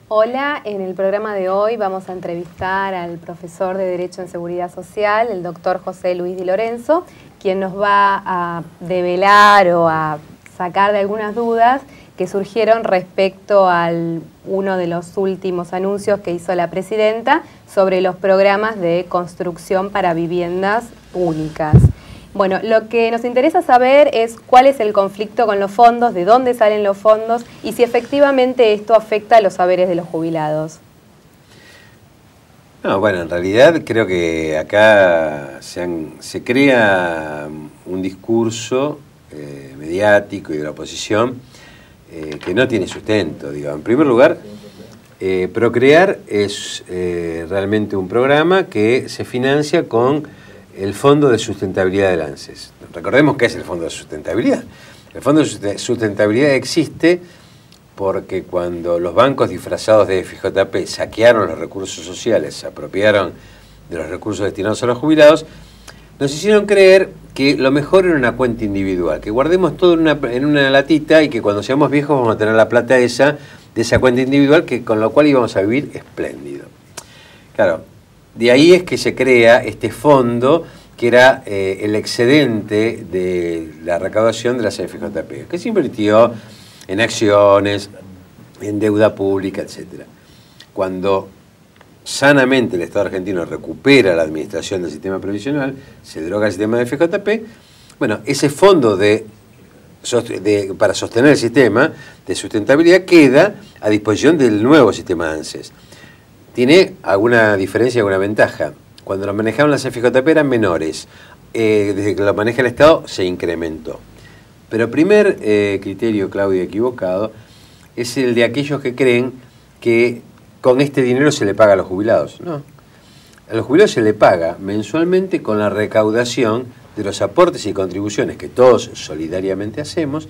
Hola, en el programa de hoy vamos a entrevistar al profesor de Derecho en Seguridad Social, el doctor José Luis Di Lorenzo, quien nos va a develar o a sacar de algunas dudas que surgieron respecto a uno de los últimos anuncios que hizo la presidenta sobre los programas de construcción para viviendas únicas. Bueno, lo que nos interesa saber es cuál es el conflicto con los fondos, de dónde salen los fondos y si efectivamente esto afecta a los saberes de los jubilados. No, bueno, en realidad creo que acá se crea un discurso mediático y de la oposición que no tiene sustento. Digo. En primer lugar, Procrear es realmente un programa que se financia con el Fondo de Sustentabilidad del ANSES. Recordemos qué es el Fondo de Sustentabilidad. El Fondo de Sustentabilidad existe porque cuando los bancos disfrazados de FJP saquearon los recursos sociales, se apropiaron de los recursos destinados a los jubilados, nos hicieron creer que lo mejor era una cuenta individual, que guardemos todo en una latita y que cuando seamos viejos vamos a tener la plata esa, de esa cuenta individual, con lo cual íbamos a vivir espléndido. Claro, de ahí es que se crea este fondo que era el excedente de la recaudación de las FJP, que se invirtió en acciones, en deuda pública, etc. Cuando sanamente el Estado argentino recupera la administración del sistema previsional, se deroga el sistema de FJP, bueno, ese fondo para sostener el sistema de sustentabilidad queda a disposición del nuevo sistema de ANSES. Tiene alguna diferencia, alguna ventaja. Cuando lo manejaban las FJP eran menores. Desde que lo maneja el Estado se incrementó. Pero el primer criterio, Claudio, equivocado, es el de aquellos que creen que con este dinero se le paga a los jubilados. No. A los jubilados se le paga mensualmente con la recaudación de los aportes y contribuciones que todos solidariamente hacemos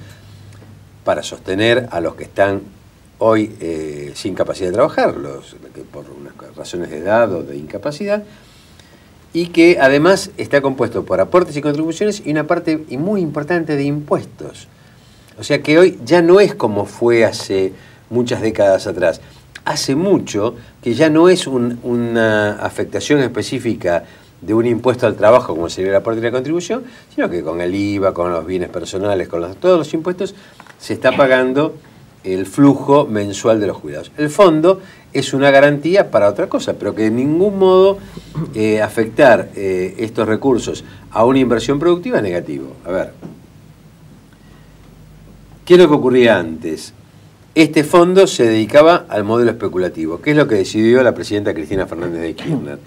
para sostener a los que están hoy sin capacidad de trabajar, que por unas razones de edad o de incapacidad, y que además está compuesto por aportes y contribuciones y una parte muy importante de impuestos. O sea que hoy ya no es como fue hace muchas décadas atrás. Hace mucho que ya no es una afectación específica de un impuesto al trabajo como sería el aporte y la contribución, sino que con el IVA, con los bienes personales, con todos los impuestos, se está pagando el flujo mensual de los jubilados. El fondo es una garantía para otra cosa, pero que de ningún modo afectar estos recursos a una inversión productiva es negativo. A ver, ¿qué es lo que ocurría antes? Este fondo se dedicaba al modelo especulativo, que es lo que decidió la presidenta Cristina Fernández de Kirchner.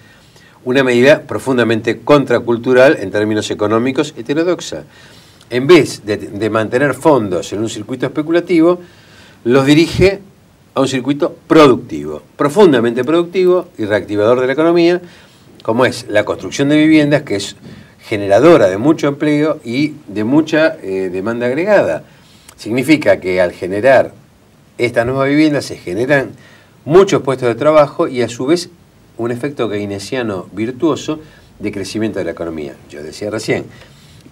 Una medida profundamente contracultural en términos económicos, heterodoxa. En vez de mantener fondos en un circuito especulativo, los dirige a un circuito productivo, profundamente productivo y reactivador de la economía, como es la construcción de viviendas, que es generadora de mucho empleo y de mucha demanda agregada. Significa que al generar estas nuevas viviendas se generan muchos puestos de trabajo y a su vez un efecto keynesiano virtuoso de crecimiento de la economía. Yo decía recién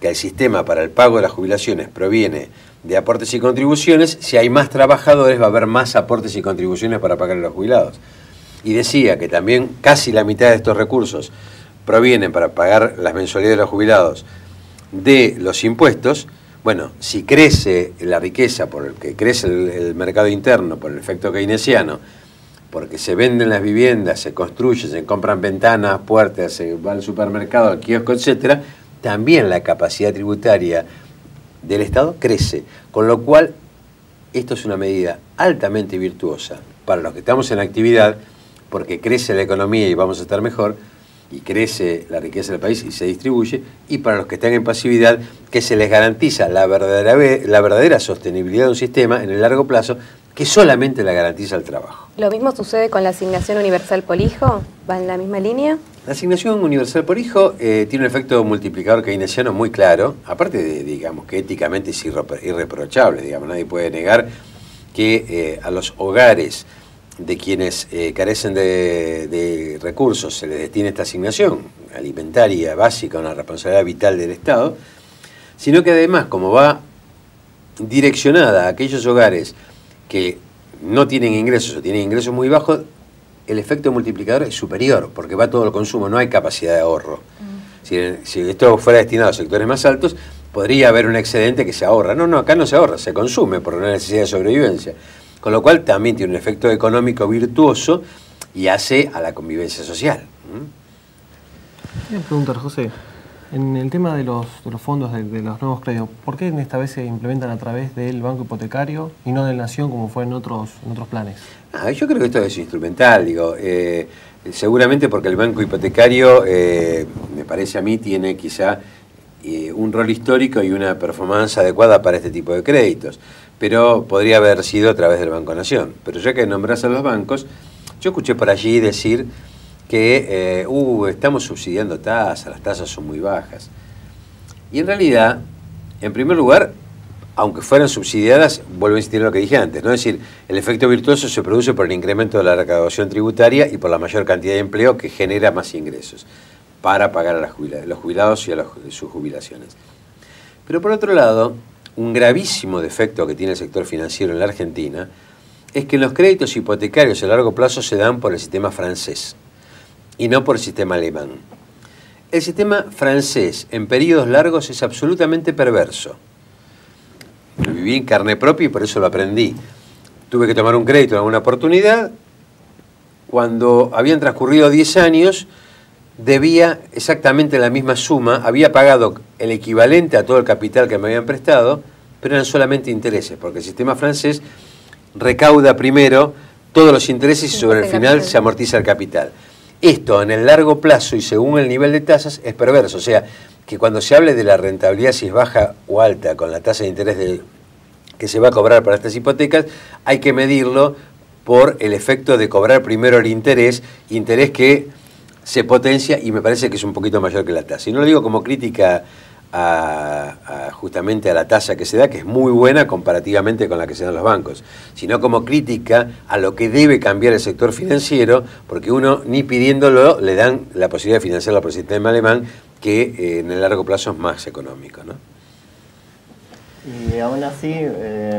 que el sistema para el pago de las jubilaciones proviene de aportes y contribuciones. Si hay más trabajadores va a haber más aportes y contribuciones para pagar a los jubilados. Y decía que también casi la mitad de estos recursos provienen para pagar las mensualidades de los jubilados de los impuestos. Bueno, si crece la riqueza, porque crece el mercado interno por el efecto keynesiano, porque se venden las viviendas, se construyen, se compran ventanas, puertas, se va al supermercado, al kiosco, etcétera, también la capacidad tributaria del Estado crece, con lo cual esto es una medida altamente virtuosa para los que estamos en actividad, porque crece la economía y vamos a estar mejor, y crece la riqueza del país y se distribuye, y para los que están en pasividad, que se les garantiza la verdadera sostenibilidad de un sistema en el largo plazo, que solamente la garantiza el trabajo. ¿Lo mismo sucede con la asignación universal por hijo? ¿Va en la misma línea? La asignación universal por hijo tiene un efecto multiplicador keynesiano muy claro, aparte de, digamos, que éticamente es irreprochable, digamos, nadie puede negar que a los hogares de quienes carecen de recursos se les destina esta asignación alimentaria básica, una responsabilidad vital del Estado, sino que además, como va direccionada a aquellos hogares que no tienen ingresos o tienen ingresos muy bajos, el efecto multiplicador es superior, porque va todo el consumo, no hay capacidad de ahorro. Si esto fuera destinado a sectores más altos, podría haber un excedente que se ahorra. No, acá no se ahorra, se consume por una necesidad de sobrevivencia. Con lo cual también tiene un efecto económico virtuoso y hace a la convivencia social. Quería preguntar, José, en el tema de los fondos de los nuevos créditos, ¿por qué esta vez se implementan a través del Banco Hipotecario y no del Nación como fue en otros planes? Yo creo que esto es instrumental, seguramente porque el Banco Hipotecario, me parece a mí, tiene quizá un rol histórico y una performance adecuada para este tipo de créditos, pero podría haber sido a través del Banco Nación. Pero ya que nombras a los bancos, yo escuché por allí decir que estamos subsidiando tasas, las tasas son muy bajas. Y en realidad, en primer lugar, aunque fueran subsidiadas, vuelvo a insistir en lo que dije antes, ¿no? Es decir, el efecto virtuoso se produce por el incremento de la recaudación tributaria y por la mayor cantidad de empleo que genera más ingresos para pagar a los jubilados y a sus jubilaciones. Pero por otro lado, un gravísimo defecto que tiene el sector financiero en la Argentina es que los créditos hipotecarios a largo plazo se dan por el sistema francés y no por el sistema alemán. El sistema francés en periodos largos es absolutamente perverso. Lo viví en carne propia y por eso lo aprendí. Tuve que tomar un crédito en alguna oportunidad. Cuando habían transcurrido 10 años, debía exactamente la misma suma, había pagado el equivalente a todo el capital que me habían prestado, pero eran solamente intereses, porque el sistema francés recauda primero todos los intereses y sobre el final se amortiza el capital. Esto en el largo plazo y según el nivel de tasas es perverso, o sea, que cuando se hable de la rentabilidad, si es baja o alta, con la tasa de interés que se va a cobrar para estas hipotecas, hay que medirlo por el efecto de cobrar primero el interés que se potencia y me parece que es un poquito mayor que la tasa. Y no lo digo como crítica justamente a la tasa que se da, que es muy buena comparativamente con la que se dan los bancos, sino como crítica a lo que debe cambiar el sector financiero, porque uno ni pidiéndolo le dan la posibilidad de financiarlo por el sistema alemán, que en el largo plazo es más económico, ¿no? Y aún así,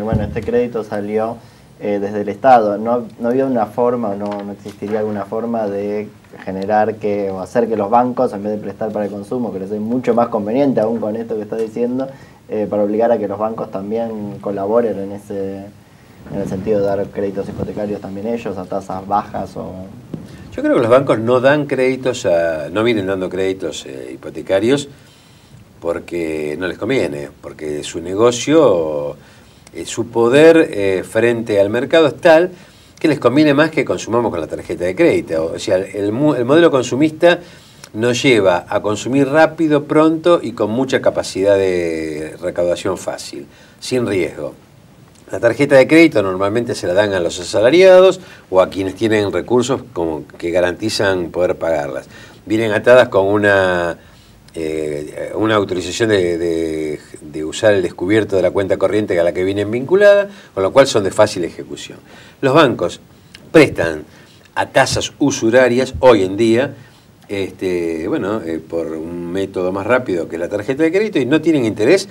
bueno, este crédito salió desde el Estado. ¿No había una forma o no existiría alguna forma de generar o hacer que los bancos, en vez de prestar para el consumo, que les es mucho más conveniente aún con esto que está diciendo, para obligar a que los bancos también colaboren en el sentido de dar créditos hipotecarios también ellos a tasas bajas? Yo creo que los bancos no dan créditos, no vienen dando créditos hipotecarios porque no les conviene, porque su negocio, su poder frente al mercado es tal que les conviene más que consumamos con la tarjeta de crédito. O sea, el modelo consumista nos lleva a consumir rápido, pronto y con mucha capacidad de recaudación fácil, sin riesgo. La tarjeta de crédito normalmente se la dan a los asalariados o a quienes tienen recursos como que garantizan poder pagarlas. Vienen atadas con una autorización de usar el descubierto de la cuenta corriente a la que vienen vinculadas, con lo cual son de fácil ejecución. Los bancos prestan a tasas usurarias hoy en día, por un método más rápido que la tarjeta de crédito y no tienen interés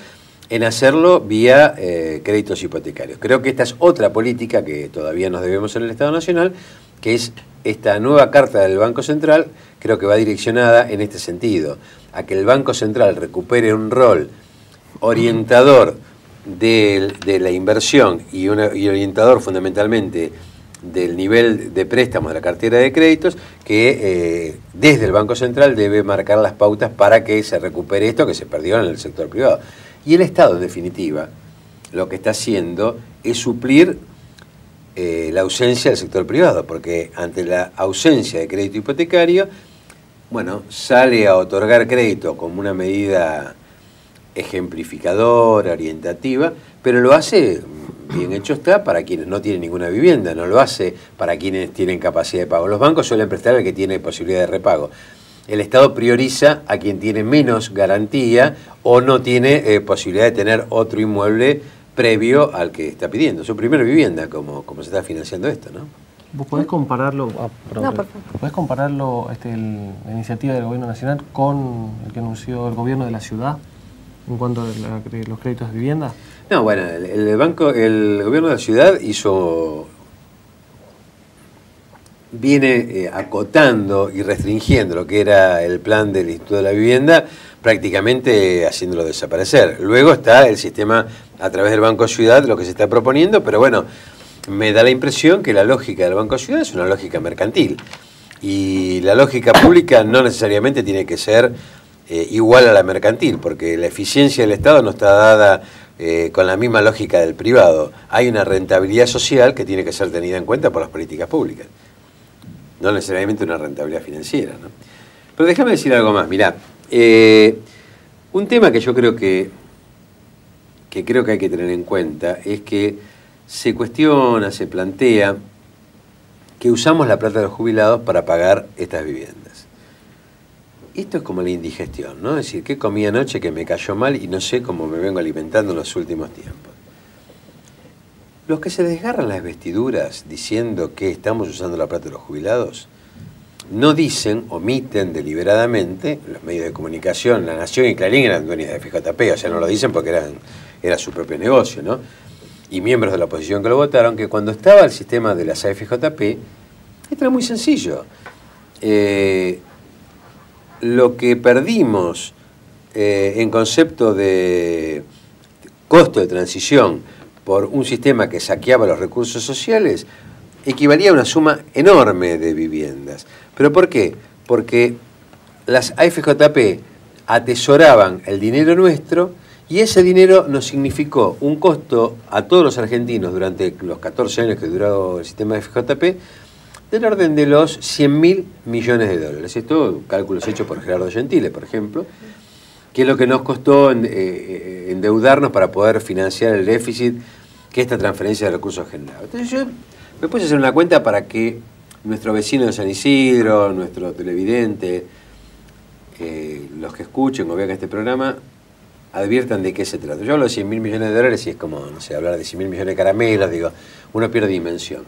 en hacerlo vía créditos hipotecarios. Creo que esta es otra política que todavía nos debemos en el Estado Nacional, que es esta nueva carta del Banco Central, creo que va direccionada en este sentido, a que el Banco Central recupere un rol orientador de la inversión y orientador fundamentalmente del nivel de préstamos de la cartera de créditos, que desde el Banco Central debe marcar las pautas para que se recupere esto que se perdió en el sector privado. Y el Estado, en definitiva, lo que está haciendo es suplir la ausencia del sector privado, porque ante la ausencia de crédito hipotecario, bueno, sale a otorgar crédito como una medida ejemplificadora, orientativa, pero lo hace, bien hecho está, para quienes no tienen ninguna vivienda, no lo hace para quienes tienen capacidad de pago. Los bancos suelen prestar al que tiene posibilidad de repago. El Estado prioriza a quien tiene menos garantía o no tiene posibilidad de tener otro inmueble previo al que está pidiendo, su primera vivienda, como se está financiando esto, ¿no? ¿Vos podés compararlo, podés compararlo la iniciativa del Gobierno Nacional con el que anunció el Gobierno de la Ciudad en cuanto a los créditos de vivienda? No, bueno, el Gobierno de la Ciudad hizo viene acotando y restringiendo lo que era el plan del Instituto de la Vivienda, prácticamente haciéndolo desaparecer. Luego está el sistema a través del Banco Ciudad, lo que se está proponiendo, pero bueno, me da la impresión que la lógica del Banco Ciudad es una lógica mercantil. Y la lógica pública no necesariamente tiene que ser igual a la mercantil, porque la eficiencia del Estado no está dada con la misma lógica del privado. Hay una rentabilidad social que tiene que ser tenida en cuenta por las políticas públicas, no necesariamente una rentabilidad financiera, ¿no? Pero déjame decir algo más. Mirá, un tema que yo creo que creo que hay que tener en cuenta es que se cuestiona, se plantea que usamos la plata de los jubilados para pagar estas viviendas. Esto es como la indigestión, ¿no? Es decir, ¿qué comí anoche que me cayó mal y no sé cómo me vengo alimentando en los últimos tiempos? Los que se desgarran las vestiduras diciendo que estamos usando la plata de los jubilados, no dicen, omiten deliberadamente, los medios de comunicación, La Nación y Clarín eran dueños de FJP, o sea, no lo dicen porque era su propio negocio, ¿no? Y miembros de la oposición que lo votaron, que cuando estaba el sistema de las AFJP, esto era muy sencillo. Lo que perdimos en concepto de costo de transición por un sistema que saqueaba los recursos sociales, equivalía a una suma enorme de viviendas. ¿Pero por qué? Porque las AFJP atesoraban el dinero nuestro y ese dinero nos significó un costo a todos los argentinos durante los 14 años que duró el sistema de FJP del orden de los 100.000 millones de dólares. Esto, cálculos hechos por Gerardo Gentile, por ejemplo, que es lo que nos costó endeudarnos para poder financiar el déficit que esta transferencia de recursos generaba. Entonces yo me puse a hacer una cuenta para que nuestro vecino de San Isidro, nuestro televidente, los que escuchen o vean este programa, adviertan de qué se trata. Yo hablo de 100.000 millones de dólares y es como, no sé, hablar de 100.000 millones de caramelos, digo, uno pierde dimensión.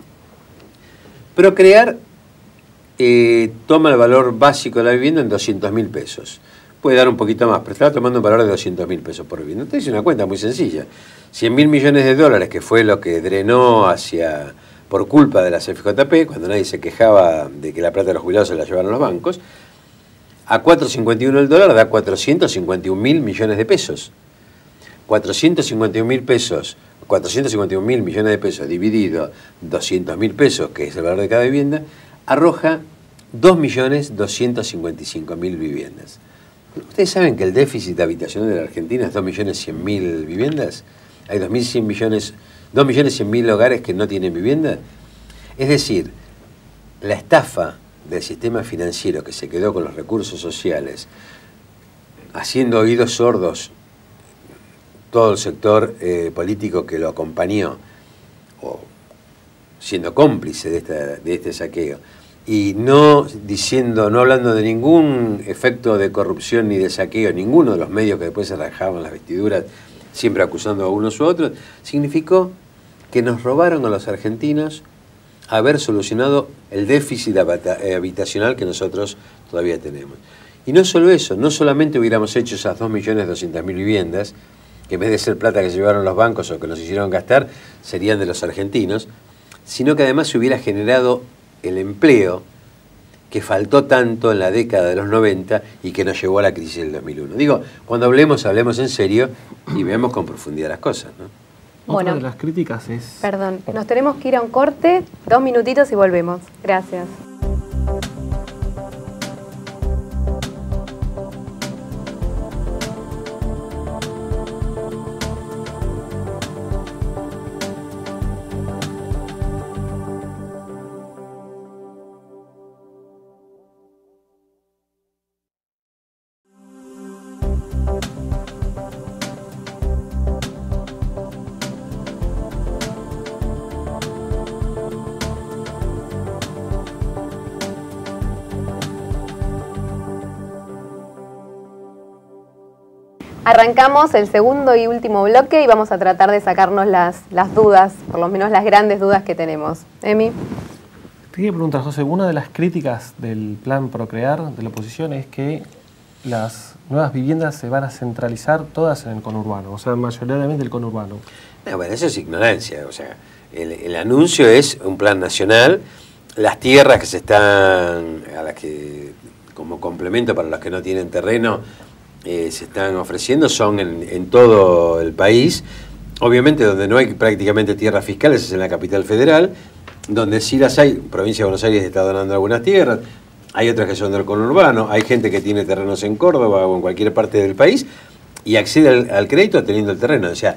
Pero crear toma el valor básico de la vivienda en 200.000 pesos. Puede dar un poquito más, pero estaba tomando un valor de 200.000 pesos por vivienda. Entonces hice una cuenta muy sencilla. 100.000 millones de dólares, que fue lo que drenó por culpa de las FJP, cuando nadie se quejaba de que la plata de los jubilados se la llevaron los bancos, a 4.51 el dólar da 451.000 millones de pesos. 451.000 pesos, 451.000 millones de pesos dividido 200.000 pesos, que es el valor de cada vivienda, arroja 2.255.000 viviendas. ¿Ustedes saben que el déficit habitacional de la Argentina es 2.100.000 viviendas? Hay 2.100.000 hogares que no tienen vivienda. Es decir, la estafa del sistema financiero que se quedó con los recursos sociales, haciendo oídos sordos todo el sector político que lo acompañó, o siendo cómplice de este saqueo, y no hablando de ningún efecto de corrupción ni de saqueo, ninguno de los medios que después se rajaban las vestiduras, siempre acusando a unos u otros, significó que nos robaron a los argentinos haber solucionado el déficit habitacional que nosotros todavía tenemos. Y no solo eso, no solamente hubiéramos hecho esas 2.200.000 viviendas, que en vez de ser plata que se llevaron los bancos o que nos hicieron gastar, serían de los argentinos, sino que además se hubiera generado el empleo que faltó tanto en la década de los 90 y que nos llevó a la crisis del 2001. Digo, cuando hablemos en serio y veamos con profundidad las cosas, ¿no? Otra de las críticas es... Perdón, nos tenemos que ir a un corte, 2 minutitos y volvemos. Gracias. Arrancamos el segundo y último bloque y vamos a tratar de sacarnos las dudas, por lo menos las grandes dudas que tenemos. Emi. Te quería preguntar, José, una de las críticas del plan Procrear de la oposición es que las nuevas viviendas se van a centralizar todas en el conurbano, o sea, mayoritariamente el conurbano. No, bueno, eso es ignorancia. O sea, el anuncio es un plan nacional las tierras que se están, a las que como complemento para los que no tienen terreno, se están ofreciendo son en todo el país. Obviamente donde no hay prácticamente tierras fiscales es en la capital federal, donde sí las hay. Provincia de Buenos Aires está donando algunas tierras, hay otras que son del conurbano, hay gente que tiene terrenos en Córdoba o en cualquier parte del país y accede al crédito teniendo el terreno. O sea,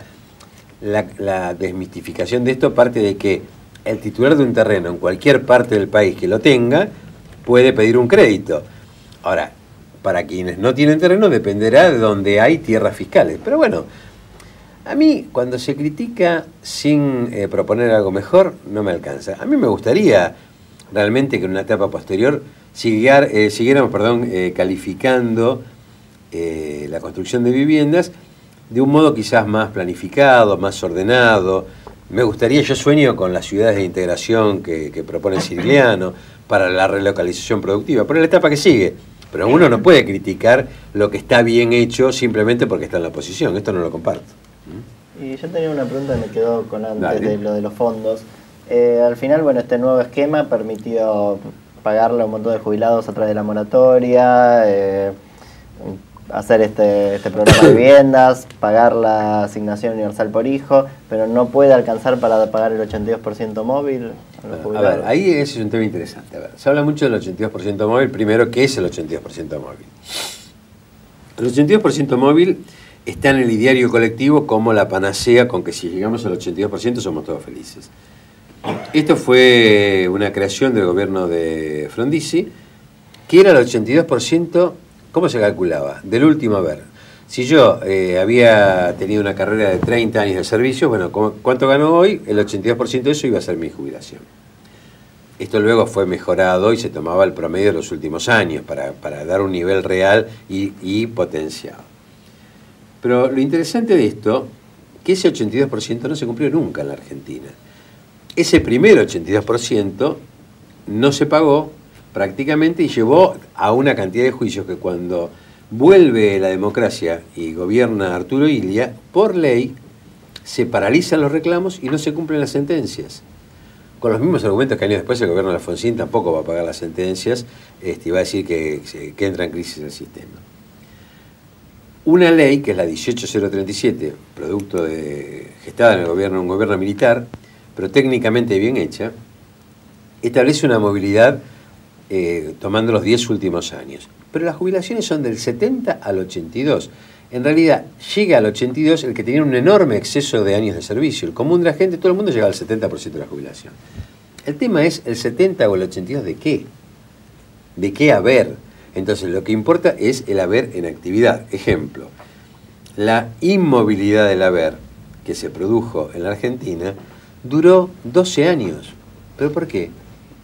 la desmistificación de esto parte de que el titular de un terreno en cualquier parte del país que lo tenga puede pedir un crédito. Ahora, para quienes no tienen terreno dependerá de donde hay tierras fiscales. Pero bueno, a mí cuando se critica sin proponer algo mejor no me alcanza. A mí me gustaría realmente que en una etapa posterior siguiéramos calificando la construcción de viviendas de un modo quizás más planificado, más ordenado. Me gustaría, yo sueño con las ciudades de integración que propone Cirigliano para la relocalización productiva, pero en la etapa que sigue. Pero uno no puede criticar lo que está bien hecho simplemente porque está en la oposición. Esto no lo comparto. Y yo tenía una pregunta que me quedó con antes de lo de los fondos. Al final, bueno, este nuevo esquema permitió pagarle a un montón de jubilados a través de la moratoria, hacer este programa de viviendas, pagar la asignación universal por hijo, pero no puede alcanzar para pagar el 82% móvil a los jubilados. A ver, ahí ese es un tema interesante. A ver, se habla mucho del 82% móvil. Primero, ¿qué es el 82% móvil? El 82% móvil está en el ideario colectivo como la panacea con que si llegamos al 82% somos todos felices. Esto fue una creación del gobierno de Frondizi, que era el 82%. ¿Cómo se calculaba? Del último, a ver, si yo había tenido una carrera de 30 años de servicio, bueno, ¿cuánto ganó hoy? El 82% de eso iba a ser mi jubilación. Esto luego fue mejorado y se tomaba el promedio de los últimos años para dar un nivel real y potenciado. Pero lo interesante de esto, que ese 82% no se cumplió nunca en la Argentina. Ese primer 82% no se pagó prácticamente y llevó a una cantidad de juicios que cuando vuelve la democracia y gobierna Arturo Illia, por ley se paralizan los reclamos y no se cumplen las sentencias. Con los mismos argumentos que años después el gobierno de Alfonsín tampoco va a pagar las sentencias y va a decir que entra en crisis el sistema. Una ley, que es la 18037, producto gestada en el gobierno, un gobierno militar, pero técnicamente bien hecha, establece una movilidad tomando los 10 últimos años. Pero las jubilaciones son del 70 al 82. En realidad, llega al 82 el que tenía un enorme exceso de años de servicio. El común de la gente, todo el mundo llega al 70% de la jubilación. El tema es el 70 o el 82 de qué. ¿De qué haber? Entonces, lo que importa es el haber en actividad. Ejemplo, la inmovilidad del haber que se produjo en la Argentina duró 12 años. ¿Pero por qué?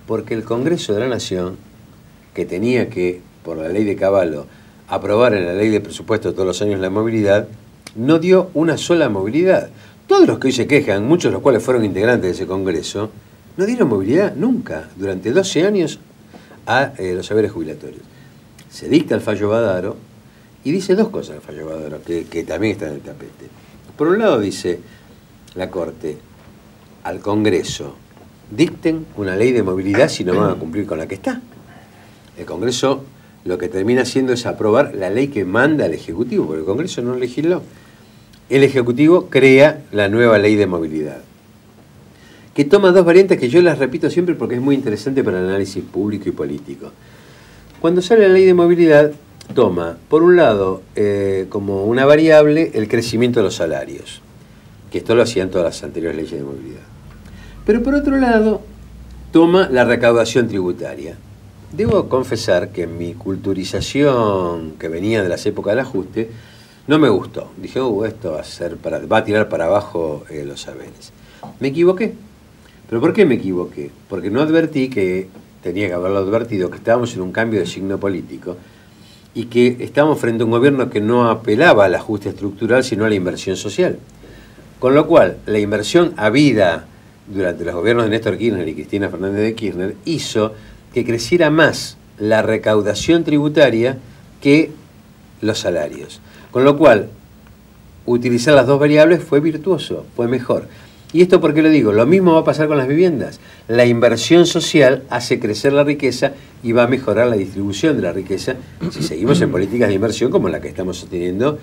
Porque el Congreso de la Nación, que tenía que, por la ley de Cavallo, aprobar en la ley de presupuesto todos los años la movilidad, no dio una sola movilidad. Todos los que hoy se quejan, muchos de los cuales fueron integrantes de ese Congreso, no dieron movilidad nunca, durante 12 años, a los haberes jubilatorios. Se dicta el fallo Badaro y dice dos cosas el fallo Badaro, que también están en el tapete. Por un lado dice la Corte al Congreso, dicten una ley de movilidad si no van a cumplir con la que está. El Congreso lo que termina haciendo es aprobar la ley que manda al Ejecutivo, porque el Congreso no legisló. El Ejecutivo crea la nueva ley de movilidad, que toma dos variantes que yo las repito siempre porque es muy interesante para el análisis público y político. Cuando sale la ley de movilidad, toma, por un lado, como una variable, el crecimiento de los salarios, que esto lo hacían todas las anteriores leyes de movilidad. Pero por otro lado, toma la recaudación tributaria. Debo confesar que mi culturización, que venía de las épocas del ajuste, no me gustó. Dije, esto va a tirar para abajo los saberes. Me equivoqué. ¿Pero por qué me equivoqué? Porque no advertí que, tenía que haberlo advertido, que estábamos en un cambio de signo político y que estábamos frente a un gobierno que no apelaba al ajuste estructural, sino a la inversión social. Con lo cual, la inversión habida durante los gobiernos de Néstor Kirchner y Cristina Fernández de Kirchner hizo que creciera más la recaudación tributaria que los salarios. Con lo cual, utilizar las dos variables fue virtuoso, fue mejor. ¿Y esto por qué lo digo? Lo mismo va a pasar con las viviendas. La inversión social hace crecer la riqueza y va a mejorar la distribución de la riqueza si seguimos en políticas de inversión como la que estamos sosteniendo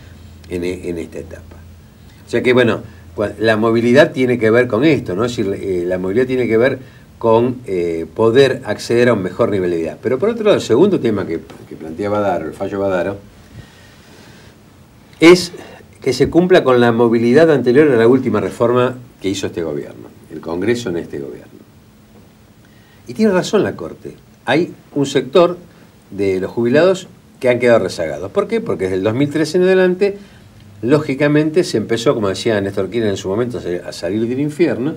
en esta etapa. O sea que, bueno, la movilidad tiene que ver con esto, ¿no? Es decir, la movilidad tiene que ver con poder acceder a un mejor nivel de vida. Pero por otro lado, el segundo tema que plantea Badaro, el fallo Badaro, es que se cumpla con la movilidad anterior a la última reforma que hizo este gobierno, el Congreso en este gobierno. Y tiene razón la Corte. Hay un sector de los jubilados que han quedado rezagados. ¿Por qué? Porque desde el 2013 en adelante, lógicamente, se empezó, como decía Néstor Kirchner en su momento, a salir del infierno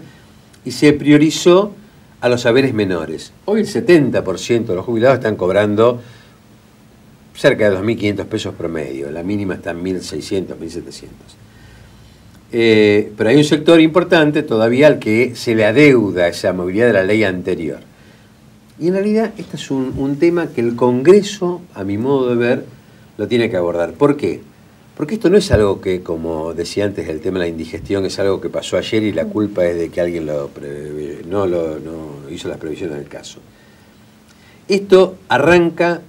y se priorizó a los haberes menores. Hoy el 70% de los jubilados están cobrando cerca de 2.500 pesos promedio. La mínima está en 1.600, 1.700. Pero hay un sector importante todavía al que se le adeuda esa movilidad de la ley anterior. Y en realidad este es un tema que el Congreso, a mi modo de ver, lo tiene que abordar. ¿Por qué? Porque esto no es algo que, como decía antes, el tema de la indigestión es algo que pasó ayer y la culpa es de que alguien no hizo las previsiones del caso. Esto arranca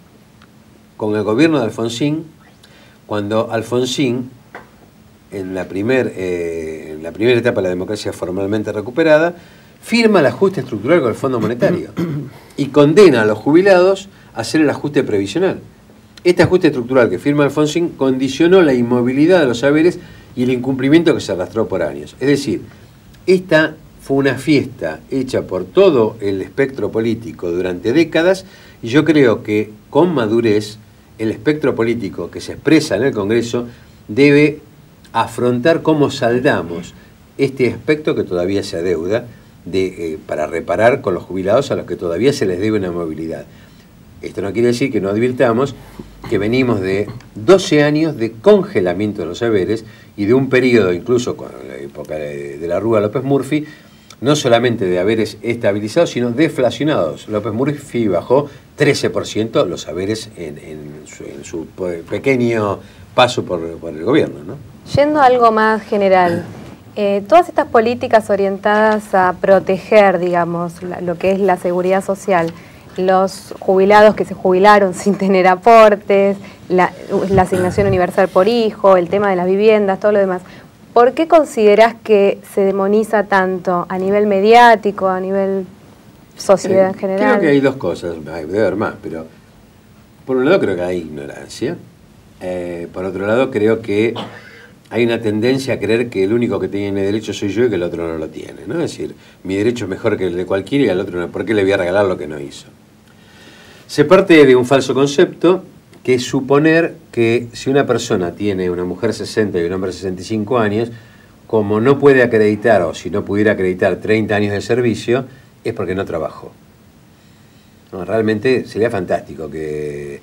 con el gobierno de Alfonsín, cuando Alfonsín, en la primera etapa de la democracia formalmente recuperada, firma el ajuste estructural con el Fondo Monetario y condena a los jubilados a hacer el ajuste previsional. Este ajuste estructural que firma Alfonsín condicionó la inmovilidad de los saberes y el incumplimiento que se arrastró por años. Es decir, esta fue una fiesta hecha por todo el espectro político durante décadas y yo creo que con madurez el espectro político que se expresa en el Congreso debe afrontar cómo saldamos este aspecto que todavía se adeuda para reparar con los jubilados a los que todavía se les debe una movilidad. Esto no quiere decir que no advirtamos que venimos de 12 años de congelamiento de los saberes y de un periodo, incluso con la época de la Rúa López Murphy, no solamente de haberes estabilizados, sino deflacionados. López Murphy bajó 13% los saberes en su pequeño paso por el gobierno, ¿no? Yendo a algo más general, todas estas políticas orientadas a proteger, digamos, lo que es la seguridad social, los jubilados que se jubilaron sin tener aportes, la asignación universal por hijo, el tema de las viviendas, todo lo demás, ¿por qué considerás que se demoniza tanto a nivel mediático, a nivel sociedad en general? Creo que hay dos cosas, debe haber más, pero por un lado creo que hay ignorancia, por otro lado creo que hay una tendencia a creer que el único que tiene derecho soy yo y que el otro no lo tiene, ¿no? Es decir, mi derecho es mejor que el de cualquiera y al otro no, ¿por qué le voy a regalar lo que no hizo? Se parte de un falso concepto que es suponer que si una persona tiene, una mujer 60 y un hombre 65 años, como no puede acreditar o si no pudiera acreditar 30 años de servicio, es porque no trabajó. No, realmente sería fantástico que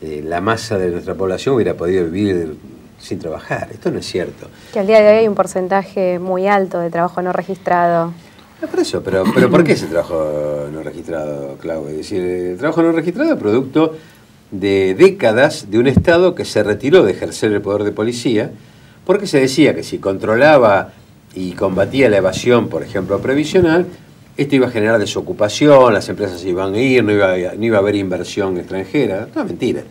la masa de nuestra población hubiera podido vivir sin trabajar. Esto no es cierto. Que al día de hoy hay un porcentaje muy alto de trabajo no registrado. No, por eso, pero ¿por qué ese trabajo no registrado, Clau? Es decir, el trabajo no registrado es producto de décadas de un Estado que se retiró de ejercer el poder de policía porque se decía que si controlaba y combatía la evasión, por ejemplo, previsional, esto iba a generar desocupación, las empresas iban a ir, no iba a haber inversión extranjera. No, mentira.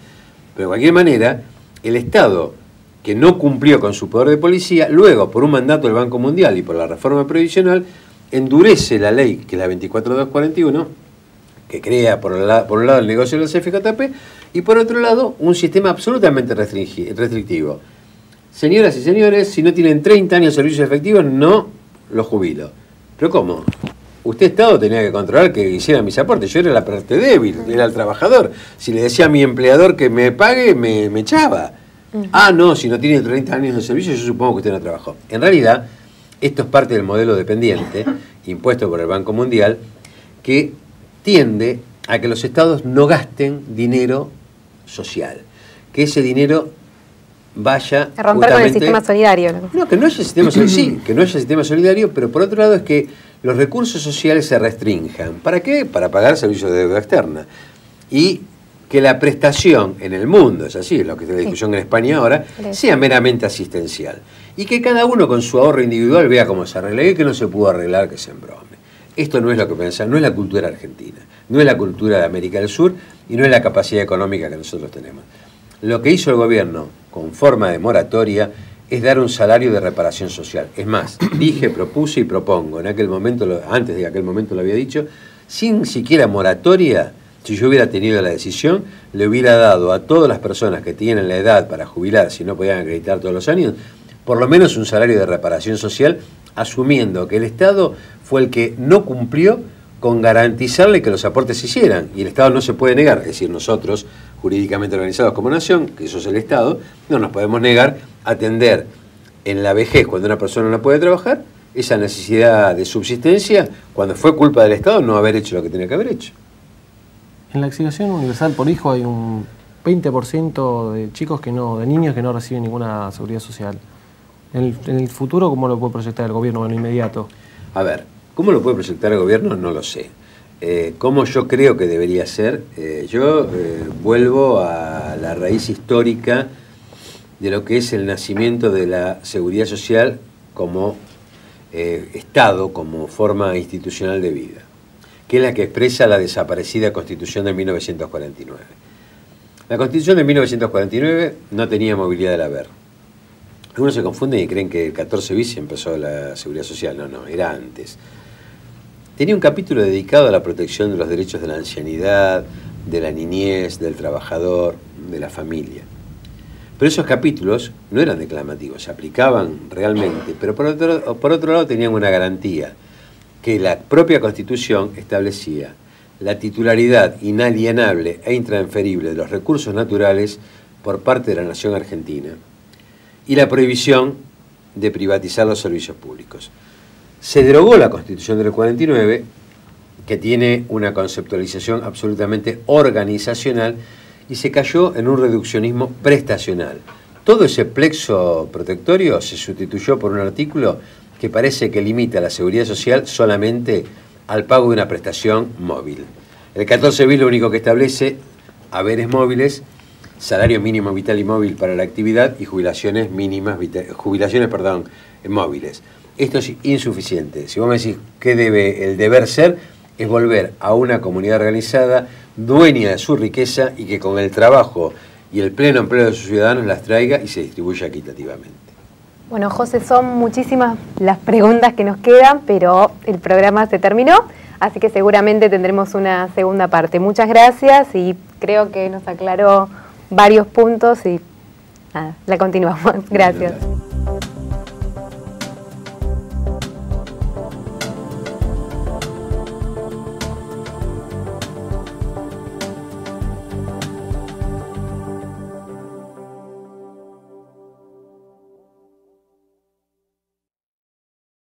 Pero de cualquier manera, el Estado que no cumplió con su poder de policía, luego, por un mandato del Banco Mundial y por la reforma previsional, endurece la ley, que es la 24241, que crea por un lado el negocio del CFJP y por otro lado un sistema absolutamente restrictivo. Señoras y señores, si no tienen 30 años de servicios efectivos, no los jubilo. ¿Pero cómo? Usted, Estado, tenía que controlar que hiciera mis aportes. Yo era la parte débil, era el trabajador. Si le decía a mi empleador que me pague, me echaba. Ah, no, si no tiene 30 años de servicio, yo supongo que usted no trabajó. En realidad, esto es parte del modelo dependiente, impuesto por el Banco Mundial, que tiende a que los estados no gasten dinero social, que ese dinero vaya a romper con el sistema solidario. No, que no haya sistema solidario, sí, que no haya sistema solidario, pero por otro lado es que los recursos sociales se restrinjan. ¿Para qué? Para pagar servicios de deuda externa. Y que la prestación en el mundo, es así, es lo que es la discusión en España ahora, sea meramente asistencial. y que cada uno con su ahorro individual vea cómo se arregla, y que no se pudo arreglar, que se embrome. Esto no es lo que pensamos, no es la cultura argentina, no es la cultura de América del Sur y no es la capacidad económica que nosotros tenemos. Lo que hizo el gobierno con forma de moratoria es dar un salario de reparación social. Es más, dije, propuse y propongo, en aquel momento, antes de aquel momento lo había dicho, sin siquiera moratoria, si yo hubiera tenido la decisión, le hubiera dado a todas las personas que tienen la edad para jubilar, si no podían acreditar todos los años, por lo menos un salario de reparación social, asumiendo que el Estado fue el que no cumplió con garantizarle que los aportes se hicieran. Y el Estado no se puede negar, es decir, nosotros, jurídicamente organizados como nación, que eso es el Estado, no nos podemos negar a atender en la vejez, cuando una persona no puede trabajar, esa necesidad de subsistencia, cuando fue culpa del Estado no haber hecho lo que tenía que haber hecho. En la asignación universal por hijo hay un 20% de chicos de niños que no reciben ninguna seguridad social. En el futuro, ¿cómo lo puede proyectar el gobierno en lo inmediato? A ver, ¿cómo lo puede proyectar el gobierno? No lo sé. ¿Cómo yo creo que debería ser? Yo vuelvo a la raíz histórica de lo que es el nacimiento de la seguridad social como Estado, como forma institucional de vida, que es la que expresa la desaparecida Constitución de 1949. La Constitución de 1949 no tenía movilidad del haber. Algunos se confunden y creen que el 14 bis empezó la seguridad social. No, era antes. Tenía un capítulo dedicado a la protección de los derechos de la ancianidad, de la niñez, del trabajador, de la familia. Pero esos capítulos no eran declamativos, se aplicaban realmente, pero por otro lado tenían una garantía, que la propia Constitución establecía la titularidad inalienable e intransferible de los recursos naturales por parte de la nación argentina y la prohibición de privatizar los servicios públicos. Se derogó la Constitución del 49, que tiene una conceptualización absolutamente organizacional, y se cayó en un reduccionismo prestacional. Todo ese plexo protectorio se sustituyó por un artículo que parece que limita la seguridad social solamente al pago de una prestación móvil. El 14 bis lo único que establece haberes móviles, salario mínimo vital y móvil para la actividad y jubilaciones móviles. Esto es insuficiente. Si vos me decís qué debe el deber ser, es volver a una comunidad organizada, dueña de su riqueza y que con el trabajo y el pleno empleo de sus ciudadanos las traiga y se distribuya equitativamente. Bueno, José, son muchísimas las preguntas que nos quedan, pero el programa se terminó, así que seguramente tendremos una segunda parte. Muchas gracias y creo que nos aclaró varios puntos y nada, la continuamos. Gracias.